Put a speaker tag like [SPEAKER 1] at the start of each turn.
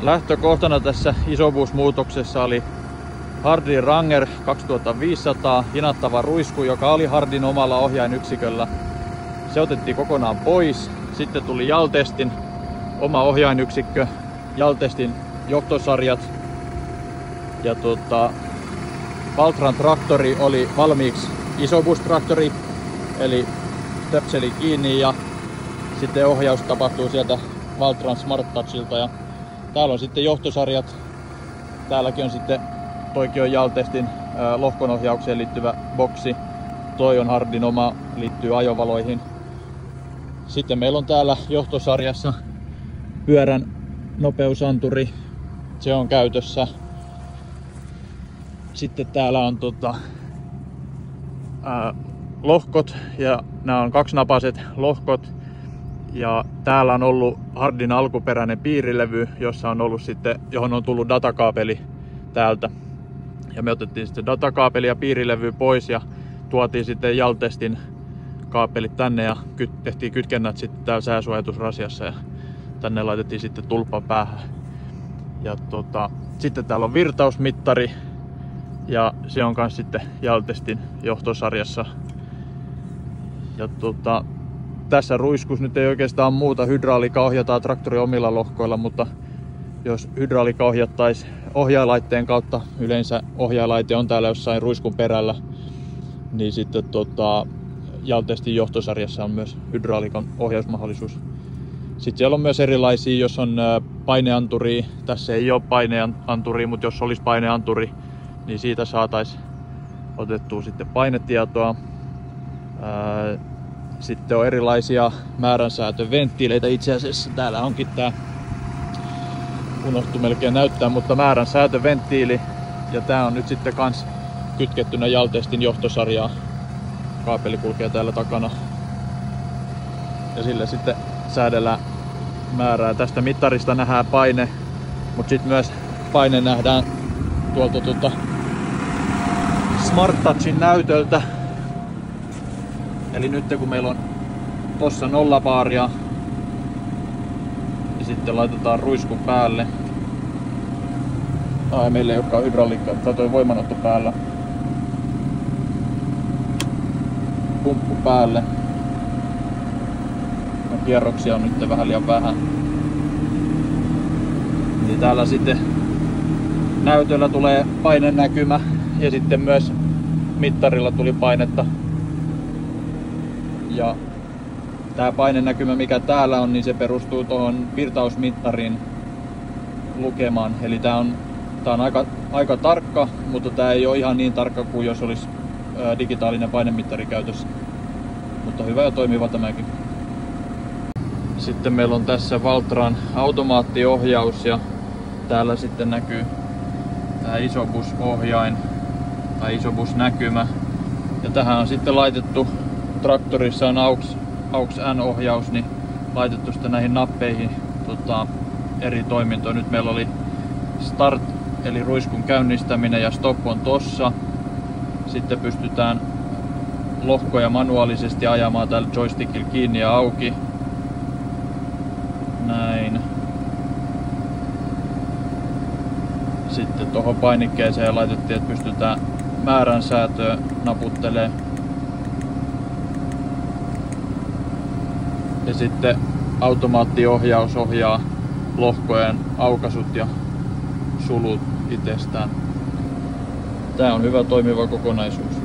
[SPEAKER 1] Lähtökohtana tässä isobuusmuutoksessa oli Hardin Ranger 2500 hinattava ruisku, joka oli Hardin omalla ohjainyksiköllä. Se otettiin kokonaan pois. Sitten tuli Jaltestin oma ohjainyksikkö, Jaltestin johtosarjat ja Valtran traktori oli valmiiksi isobus-traktori, eli stöpseli kiinni ja sitten ohjaus tapahtuu sieltä Valtran Smart Touchilta. Ja täällä on sitten johtosarjat. Täälläkin on sitten, toikin on Jaltestin lohkonohjaukseen liittyvä boksi. Toi on Hardin oma, liittyy ajovaloihin. Sitten meillä on täällä johtosarjassa pyörän nopeusanturi. Se on käytössä. Sitten täällä on lohkot ja nämä on kaksinapaset lohkot. Ja täällä on ollut Hardin alkuperäinen piirilevy, jossa on ollut sitten, johon on tullut datakaapeli täältä. Ja me otettiin sitten datakaapeli ja piirilevy pois ja tuotiin sitten Jaltestin kaapelit tänne ja tehtiin kytkennät sitten täällä sääsuojatusrasiassa ja tänne laitettiin sitten tulppa päähän. Ja sitten täällä on virtausmittari ja se on kans sitten Jaltestin johtosarjassa. Ja tässä ruiskus nyt ei oikeastaan muuta. Hydrauliikka ohjataan traktori omilla lohkoilla, mutta jos hydrauliikka ohjattaisiin ohjaalaitteen kautta, yleensä ohjaalaite on täällä jossain ruiskun perällä, niin sitten Jaltestin johtosarjassa on myös hydrauliikan ohjausmahdollisuus. Sitten siellä on myös erilaisia, jos on paineanturi. Tässä ei ole paineanturi, mutta jos olisi paineanturi, niin siitä saataisiin otettua sitten painetietoa. Sitten on erilaisia määränsäätöventtiileitä. Itse asiassa täällä onkin tää, unohtu melkein näyttää, mutta määränsäätöventtiili. Ja tää on nyt sitten kans kytkettynä Jaltestin johtosarjaa. Kaapeli kulkee täällä takana. Ja sille sitten säädellään määrää. Tästä mittarista nähdään paine, mutta sitten myös paine nähdään tuolta Smart Touchin näytöltä. Eli nyt kun meillä on tossa 0 baaria ja sitten laitetaan ruisku päälle. Meillä ei olekaan hydrauliikkaa, tää toi voimanotto päällä. Pumppu päälle. No, kierroksia on nyt vähän liian vähän. Niin täällä sitten näytöllä tulee painenäkymä ja sitten myös mittarilla tuli painetta. Ja tää painenäkymä mikä täällä on, niin se perustuu tuohon virtausmittarin lukemaan. Eli tää on aika tarkka, mutta tää ei ole ihan niin tarkka kuin jos olisi digitaalinen painemittari käytössä. Mutta hyvä ja toimiva tämäkin. Sitten meillä on tässä Valtran automaattiohjaus ja täällä sitten näkyy tää isobusohjain tai isobusnäkymä. Ja tähän on sitten laitettu, traktorissa on AUX N-ohjaus, niin laitettu sitten näihin nappeihin eri toimintoja. Nyt meillä oli start eli ruiskun käynnistäminen ja stop on tossa. Sitten pystytään lohkoja manuaalisesti ajamaan tällä joystickilla kiinni ja auki. Näin. Sitten tuohon painikkeeseen laitettiin, että pystytään määränsäätöä naputtelemaan. Ja sitten automaattiohjaus ohjaa lohkojen aukaisut ja sulut itsestään. Tää on hyvä toimiva kokonaisuus.